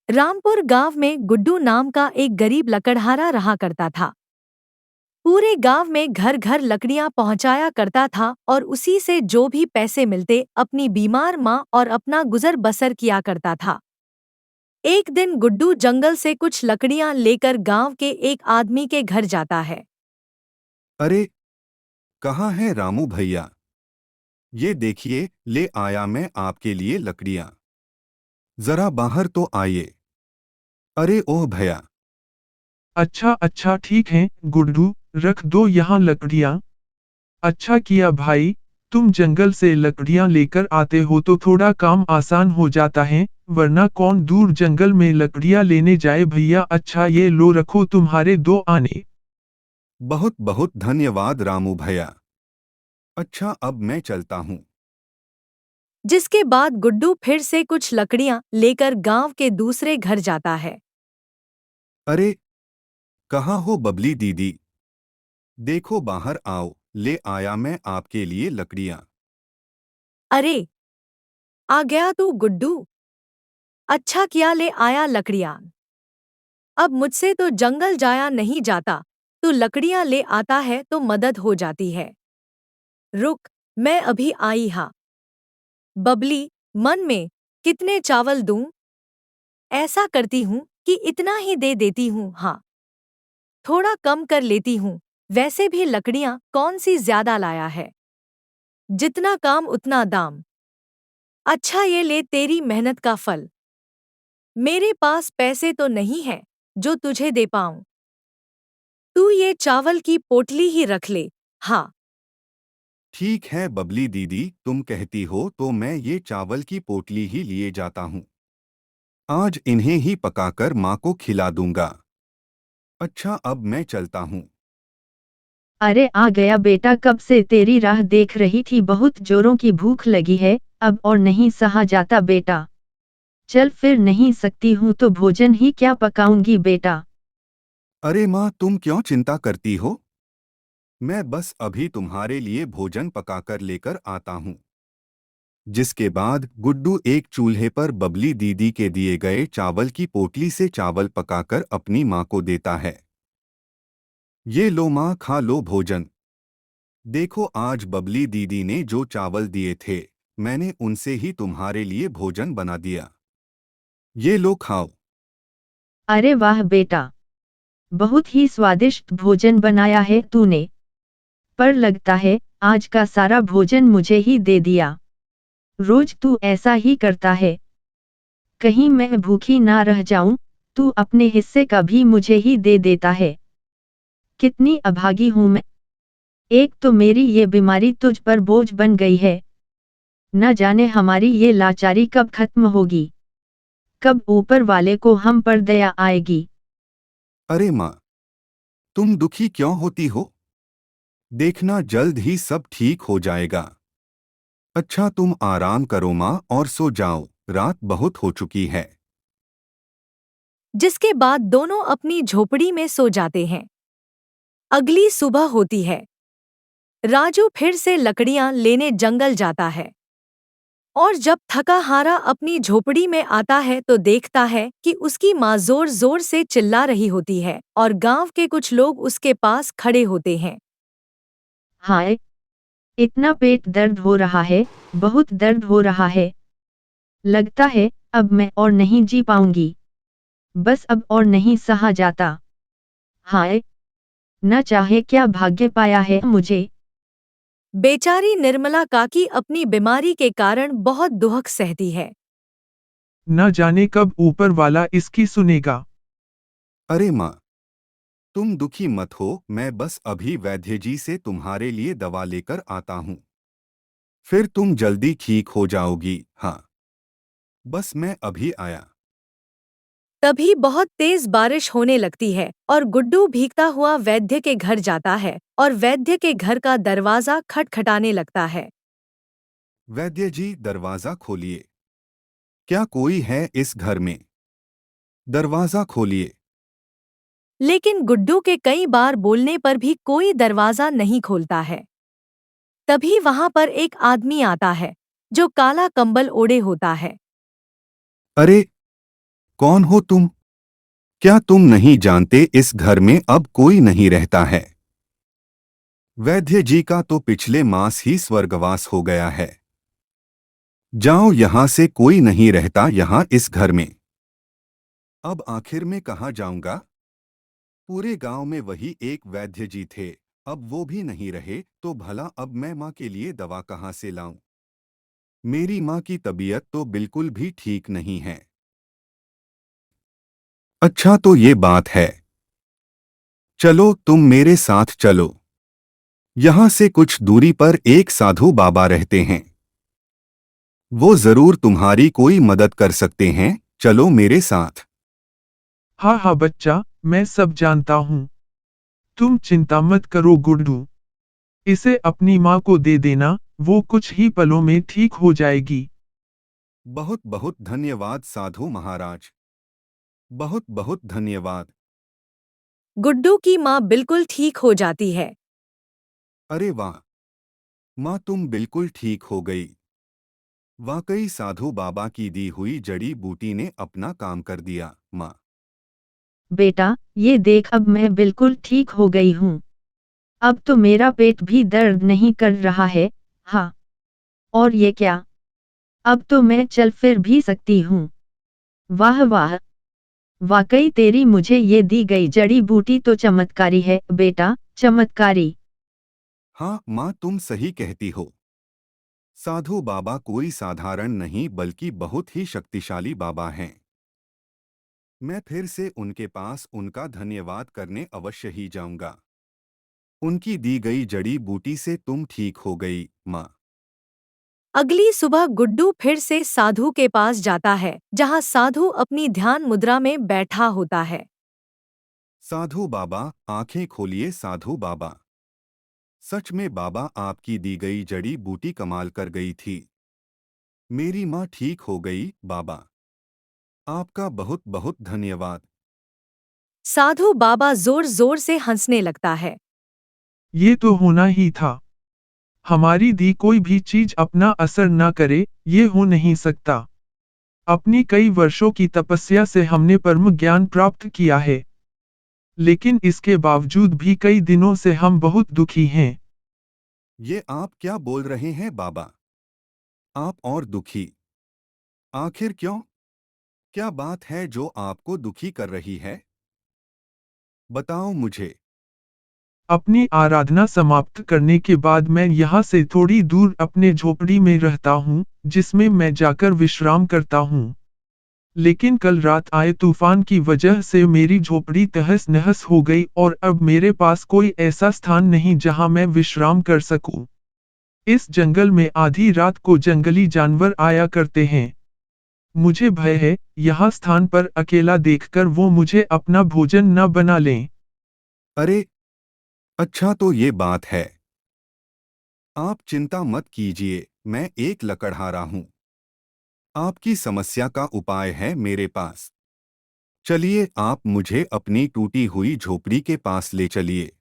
रामपुर गांव में गुड्डू नाम का एक गरीब लकड़हारा रहा करता था। पूरे गांव में घर घर लकड़ियां पहुंचाया करता था और उसी से जो भी पैसे मिलते अपनी बीमार माँ और अपना गुजर बसर किया करता था। एक दिन गुड्डू जंगल से कुछ लकड़ियां लेकर गांव के एक आदमी के घर जाता है। अरे, कहाँ है रामू भैया? ये देखिए, ले आया मैं आपके लिए लकड़ियाँ। जरा बाहर तो आइए। अरे ओह भैया। अच्छा अच्छा ठीक है गुड्डू, रख दो यहाँ लकड़ियाँ। अच्छा किया भाई, तुम जंगल से लकड़ियाँ लेकर आते हो तो थोड़ा काम आसान हो जाता है, वरना कौन दूर जंगल में लकड़ियाँ लेने जाए भैया। अच्छा ये लो रखो तुम्हारे 2 आने। बहुत बहुत धन्यवाद रामू भैया। अच्छा अब मैं चलता हूँ। जिसके बाद गुड्डू फिर से कुछ लकड़ियां लेकर गांव के दूसरे घर जाता है। अरे, कहाँ हो बबली दीदी? देखो बाहर आओ, ले आया मैं आपके लिए लकड़ियाँ। अरे, आ गया तू गुड्डू। अच्छा किया ले आया लकड़ियां। अब मुझसे तो जंगल जाया नहीं जाता, तू लकड़ियां ले आता है तो मदद हो जाती है। रुक, मैं अभी आई हाँ। बबली, मन में, कितने चावल दूं? ऐसा करती हूँ कि इतना ही दे देती हूँ हाँ। थोड़ा कम कर लेती हूँ, वैसे भी लकड़ियां कौन सी ज्यादा लाया है। जितना काम उतना दाम। अच्छा ये ले तेरी मेहनत का फल। मेरे पास पैसे तो नहीं है जो तुझे दे पाऊं। तू ये चावल की पोटली ही रख ले। हाँ। ठीक है बबली दीदी, तुम कहती हो तो मैं ये चावल की पोटली ही लिए जाता हूँ। आज इन्हें ही पकाकर माँ को खिला दूंगा। अच्छा अब मैं चलता हूँ। अरे आ गया बेटा, कब से तेरी राह देख रही थी, बहुत जोरों की भूख लगी है, अब और नहीं सहा जाता बेटा। चल फिर, नहीं सकती हूँ तो भोजन ही क्या पकाऊंगी बेटा। अरे माँ, तुम क्यों चिंता करती हो? मैं बस अभी तुम्हारे लिए भोजन पकाकर लेकर आता हूँ। जिसके बाद गुड्डू एक चूल्हे पर बबली दीदी के दिए गए चावल की पोटली से चावल पकाकर अपनी माँ को देता है। ये लो माँ, खा लो भोजन। देखो आज बबली दीदी ने जो चावल दिए थे, मैंने उनसे ही तुम्हारे लिए भोजन बना दिया। ये लो खाओ। अरे वाह बेटा, बहुत ही स्वादिष्ट भोजन बनाया है तूने। पर लगता है आज का सारा भोजन मुझे ही दे दिया। रोज तू ऐसा ही करता है। कहीं मैं भूखी ना रह जाऊं, तू अपने हिस्से का भी मुझे ही दे देता है। कितनी अभागी हूं मैं। एक तो मेरी ये बीमारी तुझ पर बोझ बन गई है। न जाने हमारी ये लाचारी कब खत्म होगी, कब ऊपर वाले को हम पर दया आएगी। अरे माँ, तुम दुखी क्यों होती हो? देखना जल्द ही सब ठीक हो जाएगा। अच्छा तुम आराम करो माँ और सो जाओ, रात बहुत हो चुकी है। जिसके बाद दोनों अपनी झोपड़ी में सो जाते हैं। अगली सुबह होती है। राजू फिर से लकड़ियां लेने जंगल जाता है और जब थका हारा अपनी झोपड़ी में आता है तो देखता है कि उसकी माँ जोर जोर से चिल्ला रही होती है और गांव के कुछ लोग उसके पास खड़े होते हैं। हाय, इतना पेट दर्द हो रहा है, बहुत दर्द हो रहा है। लगता है अब मैं और नहीं जी पाऊंगी। बस अब और नहीं सहा जाता। हाय, न चाहे क्या भाग्य पाया है मुझे। बेचारी निर्मला काकी अपनी बीमारी के कारण बहुत दुख सहती है। न जाने कब ऊपर वाला इसकी सुनेगा। अरे माँ, तुम दुखी मत हो, मैं बस अभी वैद्य जी से तुम्हारे लिए दवा लेकर आता हूँ। फिर तुम जल्दी ठीक हो जाओगी। हाँ, बस मैं अभी आया। तभी बहुत तेज बारिश होने लगती है और गुड्डू भीगता हुआ वैद्य के घर जाता है और वैद्य के घर का दरवाजा खटखटाने लगता है। वैद्य जी, दरवाजा खोलिए। क्या कोई है इस घर में? दरवाजा खोलिए। लेकिन गुड्डू के कई बार बोलने पर भी कोई दरवाजा नहीं खोलता है। तभी वहां पर एक आदमी आता है जो काला कंबल ओढ़े होता है। अरे, कौन हो तुम? क्या तुम नहीं जानते इस घर में अब कोई नहीं रहता है? वैद्य जी का तो पिछले मास ही स्वर्गवास हो गया है। जाओ, यहां से कोई नहीं रहता यहां इस घर में। अब आखिर में कहाँ जाऊंगा? पूरे गांव में वही एक वैद्य जी थे, अब वो भी नहीं रहे तो भला अब मैं माँ के लिए दवा कहाँ से लाऊं? मेरी माँ की तबीयत तो बिल्कुल भी ठीक नहीं है। अच्छा, तो ये बात है। चलो तुम मेरे साथ चलो। यहां से कुछ दूरी पर एक साधु बाबा रहते हैं। वो जरूर तुम्हारी कोई मदद कर सकते हैं। चलो मेरे साथ। हाँ हाँ बच्चा, मैं सब जानता हूँ। तुम चिंता मत करो गुड्डू। इसे अपनी माँ को दे देना, वो कुछ ही पलों में ठीक हो जाएगी। बहुत बहुत धन्यवाद साधु महाराज। बहुत बहुत धन्यवाद। गुड्डू की माँ बिल्कुल ठीक हो जाती है। अरे वाह, माँ तुम बिल्कुल ठीक हो गई। वाकई साधु बाबा की दी हुई जड़ी बूटी ने अपना काम कर दिया। माँ, बेटा, ये देख अब मैं बिल्कुल ठीक हो गई हूँ। अब तो मेरा पेट भी दर्द नहीं कर रहा है। हाँ। और ये क्या? अब तो मैं चल फिर भी सकती हूँ। वाह वाह! वाकई तेरी मुझे ये दी गई जड़ी बूटी तो चमत्कारी है बेटा, चमत्कारी। हाँ माँ, तुम सही कहती हो। साधु बाबा कोई साधारण नहीं बल्कि बहुत ही शक्तिशाली बाबा हैं। मैं फिर से उनके पास उनका धन्यवाद करने अवश्य ही जाऊंगा। उनकी दी गई जड़ी बूटी से तुम ठीक हो गई, माँ। अगली सुबह गुड्डू फिर से साधु के पास जाता है, जहाँ साधु अपनी ध्यान मुद्रा में बैठा होता है। साधु बाबा, आंखें खोलिए साधु बाबा। सच में बाबा, आपकी दी गई जड़ी बूटी कमाल कर गई थी। मेरी माँ ठीक हो गई बाबा। आपका बहुत बहुत धन्यवाद। साधु बाबा जोर जोर से हंसने लगता है। ये तो होना ही था। हमारी दी कोई भी चीज अपना असर न करे, ये हो नहीं सकता। अपनी कई वर्षों की तपस्या से हमने परम ज्ञान प्राप्त किया है। लेकिन इसके बावजूद भी कई दिनों से हम बहुत दुखी हैं। ये आप क्या बोल रहे हैं बाबा? आप और दुखी? आखिर क्यों? क्या बात है जो आपको दुखी कर रही है? बताओ मुझे। अपनी आराधना समाप्त करने के बाद मैं यहाँ से थोड़ी दूर अपने झोपड़ी में रहता हूँ, जिसमें मैं जाकर विश्राम करता हूँ। लेकिन कल रात आए तूफान की वजह से मेरी झोपड़ी तहस नहस हो गई और अब मेरे पास कोई ऐसा स्थान नहीं जहाँ मैं विश्राम कर सकूं। इस जंगल में आधी रात को जंगली जानवर आया करते हैं। मुझे भय है, यहाँ स्थान पर अकेला देखकर वो मुझे अपना भोजन न बना लें। अरे, अच्छा तो ये बात है। आप चिंता मत कीजिए, मैं एक लकड़हारा हूँ। आपकी समस्या का उपाय है मेरे पास। चलिए, आप मुझे अपनी टूटी हुई झोपड़ी के पास ले चलिए।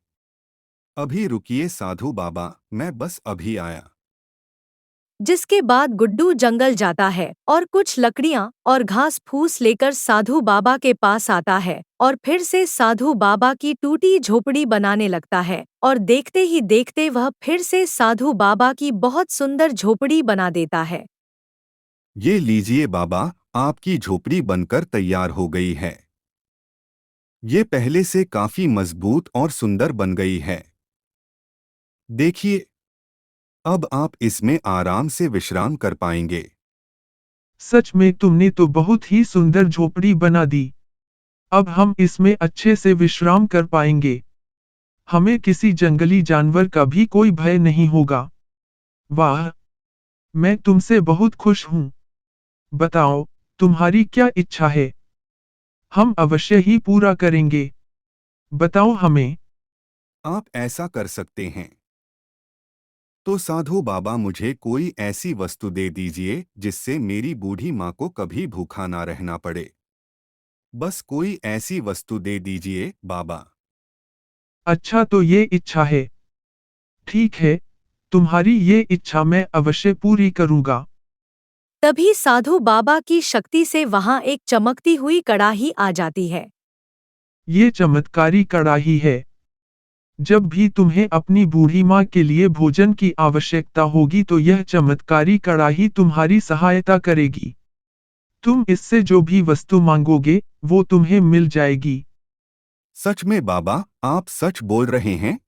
अभी रुकिए साधु बाबा, मैं बस अभी आया। जिसके बाद गुड्डू जंगल जाता है और कुछ लकड़ियां और घास फूस लेकर साधु बाबा के पास आता है और फिर से साधु बाबा की टूटी झोपड़ी बनाने लगता है और देखते ही देखते वह फिर से साधु बाबा की बहुत सुंदर झोपड़ी बना देता है। ये लीजिए बाबा, आपकी झोपड़ी बनकर तैयार हो गई है। ये पहले से काफी मजबूत और सुंदर बन गई है। देखिए, अब आप इसमें आराम से विश्राम कर पाएंगे। सच में तुमने तो बहुत ही सुंदर झोपड़ी बना दी। अब हम इसमें अच्छे से विश्राम कर पाएंगे। हमें किसी जंगली जानवर का भी कोई भय नहीं होगा। वाह! मैं तुमसे बहुत खुश हूँ। बताओ, तुम्हारी क्या इच्छा है? हम अवश्य ही पूरा करेंगे। बताओ हमें। आप ऐसा कर सकते हैं तो साधु बाबा, मुझे कोई ऐसी वस्तु दे दीजिए जिससे मेरी बूढ़ी माँ को कभी भूखा ना रहना पड़े। बस कोई ऐसी वस्तु दे दीजिए बाबा। अच्छा तो ये इच्छा है। ठीक है, तुम्हारी ये इच्छा मैं अवश्य पूरी करूंगा। तभी साधु बाबा की शक्ति से वहां एक चमकती हुई कड़ाही आ जाती है। ये चमत्कारी कड़ाही है। जब भी तुम्हें अपनी बूढ़ी माँ के लिए भोजन की आवश्यकता होगी तो यह चमत्कारी कड़ाही तुम्हारी सहायता करेगी। तुम इससे जो भी वस्तु मांगोगे, वो तुम्हें मिल जाएगी। सच में बाबा, आप सच बोल रहे हैं?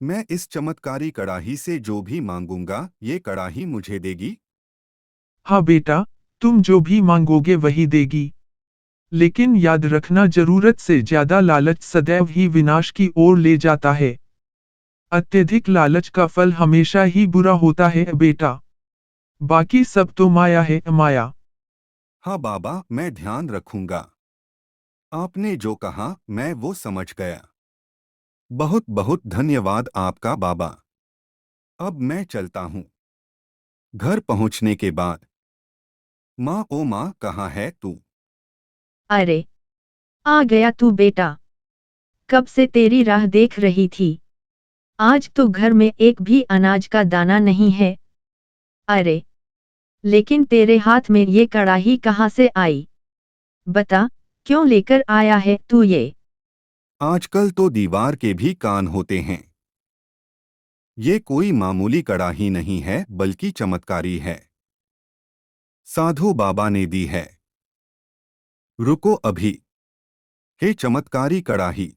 मैं इस चमत्कारी कड़ाही से जो भी मांगूंगा, ये कड़ाही मुझे देगी? हाँ बेटा, तुम जो भी मांगोगे वही देगी। लेकिन याद रखना, जरूरत से ज्यादा लालच सदैव ही विनाश की ओर ले जाता है। अत्यधिक लालच का फल हमेशा ही बुरा होता है बेटा। बाकी सब तो माया है, माया। हाँ बाबा, मैं ध्यान रखूंगा। आपने जो कहा मैं वो समझ गया। बहुत बहुत धन्यवाद आपका बाबा। अब मैं चलता हूँ। घर पहुँचने के बाद, माँ ओ माँ, कहाँ है तू? अरे, आ गया तू बेटा। कब से तेरी राह देख रही थी। आज तो घर में एक भी अनाज का दाना नहीं है। अरे, लेकिन तेरे हाथ में ये कड़ाही कहाँ से आई? बता, क्यों लेकर आया है तू ये? आजकल तो दीवार के भी कान होते हैं। ये कोई मामूली कड़ाही नहीं है, बल्कि चमत्कारी है। साधु बाबा ने दी है। रुको अभी। हे चमत्कारी कड़ाही,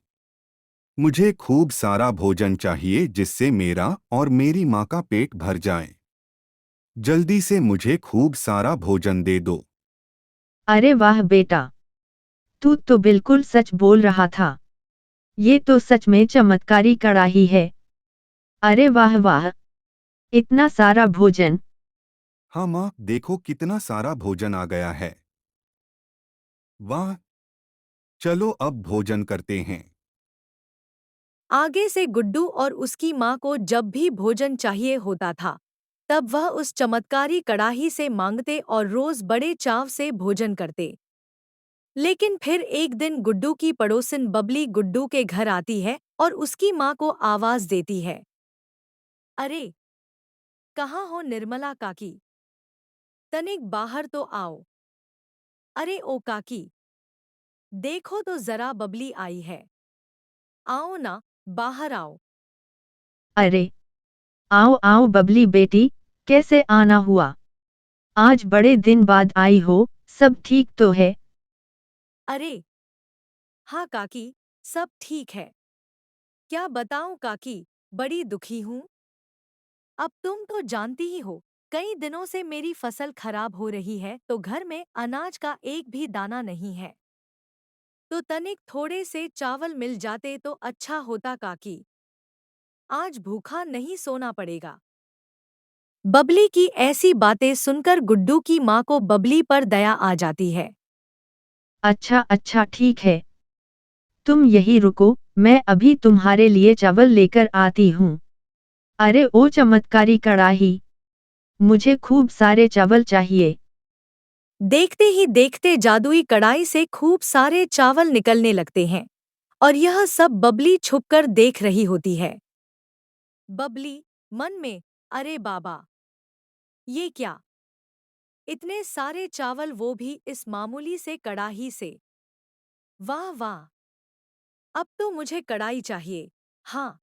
मुझे खूब सारा भोजन चाहिए जिससे मेरा और मेरी माँ का पेट भर जाए। जल्दी से मुझे खूब सारा भोजन दे दो। अरे वाह बेटा, तू तो बिल्कुल सच बोल रहा था। ये तो सच में चमत्कारी कड़ाही है। अरे वाह वाह, इतना सारा भोजन। हाँ माँ, देखो कितना सारा भोजन आ गया है। वाह, चलो अब भोजन करते हैं। आगे से गुड्डू और उसकी माँ को जब भी भोजन चाहिए होता था, तब वह उस चमत्कारी कड़ाही से मांगते और रोज बड़े चाव से भोजन करते। लेकिन फिर एक दिन गुड्डू की पड़ोसिन बबली गुड्डू के घर आती है और उसकी माँ को आवाज देती है, अरे, कहाँ हो निर्मला काकी? तनिक बाहर तो आओ। अरे ओ काकी, देखो तो जरा बबली आई है। आओ ना, बाहर आओ। अरे, आओ आओ बबली बेटी, कैसे आना हुआ? आज बड़े दिन बाद आई हो, सब ठीक तो है? अरे हाँ काकी, सब ठीक है। क्या बताऊं काकी, बड़ी दुखी हूँ। अब तुम तो जानती ही हो, कई दिनों से मेरी फसल खराब हो रही है तो घर में अनाज का एक भी दाना नहीं है। तो तनिक थोड़े से चावल मिल जाते तो अच्छा होता काकी। आज भूखा नहीं सोना पड़ेगा। बबली की ऐसी बातें सुनकर गुड्डू की माँ को बबली पर दया आ जाती है। अच्छा अच्छा ठीक है। तुम यही रुको, मैं अभी तुम्हारे लिए चावल लेकर आती हूँ। अरे ओ चमत्कारी कड़ाही, मुझे खूब सारे चावल चाहिए। देखते ही देखते जादुई कड़ाई से खूब सारे चावल निकलने लगते हैं और यह सब बबली छुपकर देख रही होती है। बबली मन में, अरे बाबा, ये क्या, इतने सारे चावल, वो भी इस मामूली से कड़ाही से। वाह वाह, अब तो मुझे कड़ाई चाहिए। हाँ,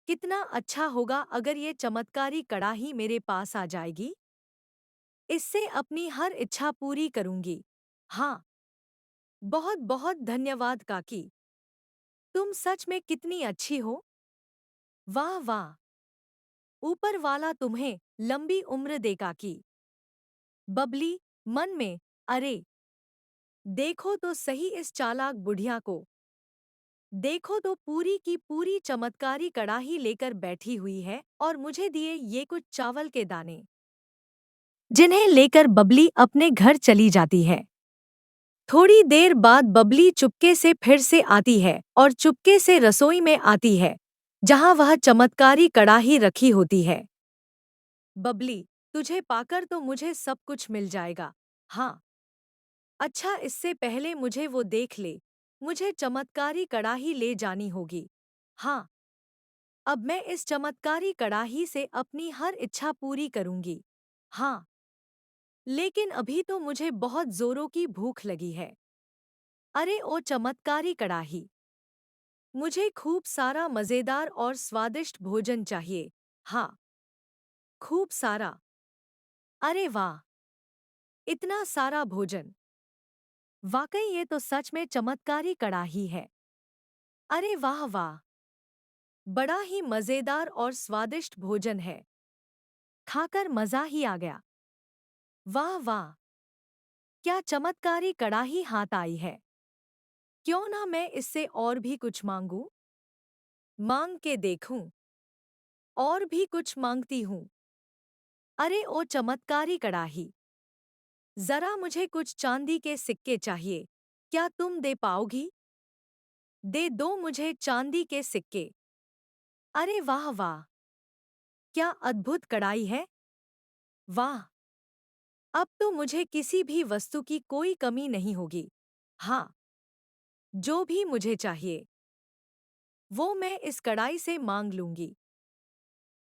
कितना अच्छा होगा अगर ये चमत्कारी कड़ाही मेरे पास आ जाएगी। इससे अपनी हर इच्छा पूरी करूंगी। हाँ, बहुत बहुत धन्यवाद काकी। तुम सच में कितनी अच्छी हो। वाह वाह, ऊपर वाला तुम्हें लंबी उम्र दे काकी। बबली मन में, अरे, देखो तो सही इस चालाक बुढ़िया को। देखो तो पूरी की पूरी चमत्कारी कड़ाही लेकर बैठी हुई है और मुझे दिए ये कुछ चावल के दाने, जिन्हें लेकर बबली अपने घर चली जाती है। थोड़ी देर बाद बबली चुपके से फिर से आती है और चुपके से रसोई में आती है, जहां वह चमत्कारी कड़ाही रखी होती है। बबली, तुझे पाकर तो मुझे सब कुछ मिल जाएगा। हाँ, अच्छा, इससे पहले मुझे वो देख ले। मुझे चमत्कारी कड़ाही ले जानी होगी। हाँ, अब मैं इस चमत्कारी कड़ाही से अपनी हर इच्छा पूरी करूंगी। हाँ। लेकिन अभी तो मुझे बहुत जोरों की भूख लगी है। अरे ओ चमत्कारी कड़ाही! मुझे खूब सारा मज़ेदार और स्वादिष्ट भोजन चाहिए। हाँ, खूब सारा। अरे वाह! इतना सारा भोजन! वाकई ये तो सच में चमत्कारी कड़ाही है। अरे वाह वाह! बड़ा ही मज़ेदार और स्वादिष्ट भोजन है। खाकर मज़ा ही आ गया। वाह वाह! क्या चमत्कारी कड़ाही हाथ आई है। क्यों ना मैं इससे और भी कुछ मांगूं? मांग के देखूं। और भी कुछ मांगती हूँ। अरे ओ चमत्कारी कड़ाही! जरा मुझे कुछ चांदी के सिक्के चाहिए। क्या तुम दे पाओगी? दे दो मुझे चांदी के सिक्के। अरे वाह वाह! क्या अद्भुत कढ़ाई है। वाह! अब तो मुझे किसी भी वस्तु की कोई कमी नहीं होगी। हाँ, जो भी मुझे चाहिए वो मैं इस कढ़ाई से मांग लूंगी।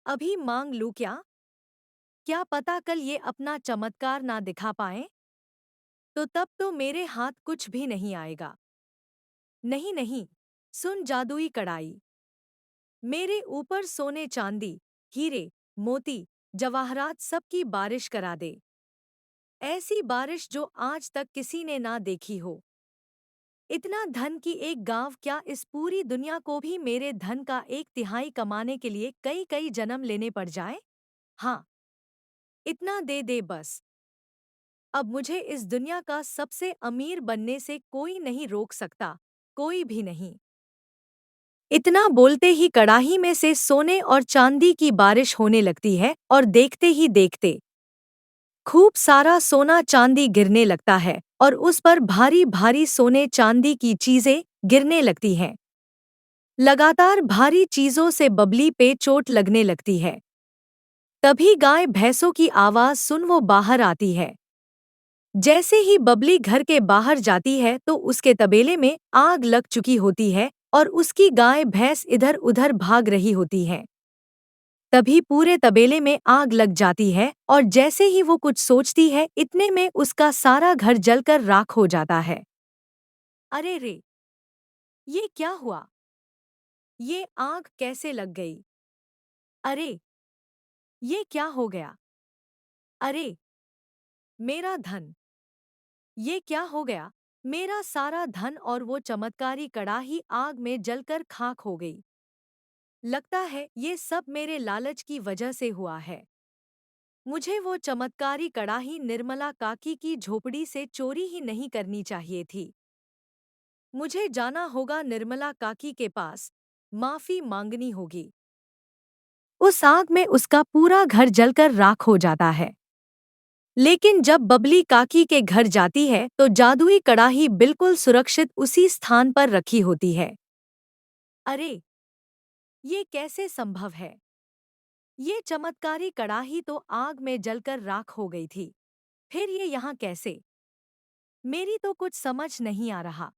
अभी मांग लूं क्या? क्या पता कल ये अपना चमत्कार ना दिखा पाए? तो तब तो मेरे हाथ कुछ भी नहीं आएगा। नहीं नहीं, सुन जादुई कढ़ाई। मेरे ऊपर सोने चांदी, हीरे, मोती, जवाहरात सब की बारिश करा दे। ऐसी बारिश जो आज तक किसी ने ना देखी हो। इतना धन की एक गांव क्या इस पूरी दुनिया को भी मेरे धन का 1/3 कमाने के लिए कई कई जन्म लेने पड़ जाए? हाँ, इतना दे दे बस। अब मुझे इस दुनिया का सबसे अमीर बनने से कोई नहीं रोक सकता, कोई भी नहीं। इतना बोलते ही कड़ाही में से सोने और चांदी की बारिश होने लगती है और देखते ही देखते खूब सारा सोना चांदी गिरने लगता है और उस पर भारी भारी सोने चांदी की चीजें गिरने लगती हैं। लगातार भारी चीजों से बबली पे चोट लगने लगती है। तभी गाय भैंसों की आवाज सुन वो बाहर आती है। जैसे ही बबली घर के बाहर जाती है तो उसके तबेले में आग लग चुकी होती है और उसकी गाय भैंस इधर उधर भाग रही होती हैं। तभी पूरे तबेले में आग लग जाती है और जैसे ही वो कुछ सोचती है इतने में उसका सारा घर जलकर राख हो जाता है। अरे रे! ये क्या हुआ? ये आग कैसे लग गई? अरे! ये क्या हो गया? अरे! मेरा धन! ये क्या हो गया? मेरा सारा धन और वो चमत्कारी कड़ाही आग में जलकर खाक हो गई। लगता है ये सब मेरे लालच की वजह से हुआ है। मुझे वो चमत्कारी कड़ाही निर्मला काकी की झोपड़ी से चोरी ही नहीं करनी चाहिए थी। मुझे जाना होगा निर्मला काकी के पास, माफी मांगनी होगी। उस आग में उसका पूरा घर जलकर राख हो जाता है। लेकिन जब बबली काकी के घर जाती है तो जादुई कड़ाही बिल्कुल सुरक्षित उसी स्थान पर रखी होती है। अरे! ये कैसे संभव है? ये चमत्कारी कड़ाही तो आग में जलकर राख हो गई थी। फिर ये यहाँ कैसे? मेरी तो कुछ समझ नहीं आ रहा।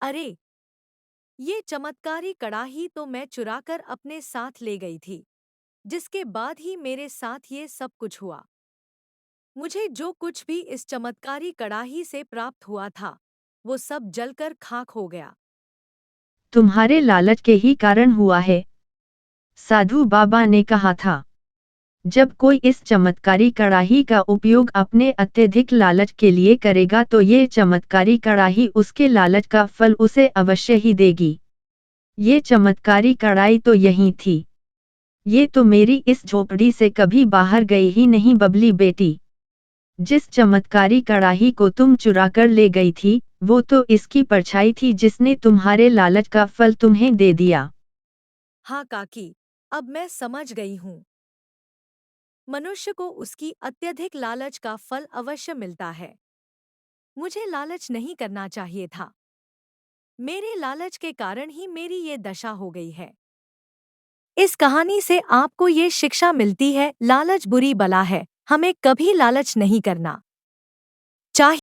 अरे! ये चमत्कारी कड़ाही तो मैं चुराकर अपने साथ ले गई थी, जिसके बाद ही मेरे साथ ये सब कुछ हुआ। मुझे जो कुछ भी इस चमत्कारी कड़ाही से प्राप्त हुआ था, वो सब जलकर खाक हो गया। तुम्हारे लालच के ही कारण हुआ है। साधु बाबा ने कहा था, जब कोई इस चमत्कारी कड़ाही का उपयोग अपने अत्यधिक लालच के लिए करेगा तो ये चमत्कारी कड़ाही उसके लालच का फल उसे अवश्य ही देगी। ये चमत्कारी कड़ाही तो यही थी। ये तो मेरी इस झोपड़ी से कभी बाहर गई ही नहीं बबली बेटी। जिस चमत्कारी कड़ाही को तुम चुरा कर ले गई थी, वो तो इसकी परछाई थी जिसने तुम्हारे लालच का फल तुम्हें दे दिया। हाँ काकी, अब मैं समझ गई हूँ। मनुष्य को उसकी अत्यधिक लालच का फल अवश्य मिलता है। मुझे लालच नहीं करना चाहिए था। मेरे लालच के कारण ही मेरी ये दशा हो गई है। इस कहानी से आपको ये शिक्षा मिलती है, लालच बुरी बला है, हमें कभी लालच नहीं करना चाहिए।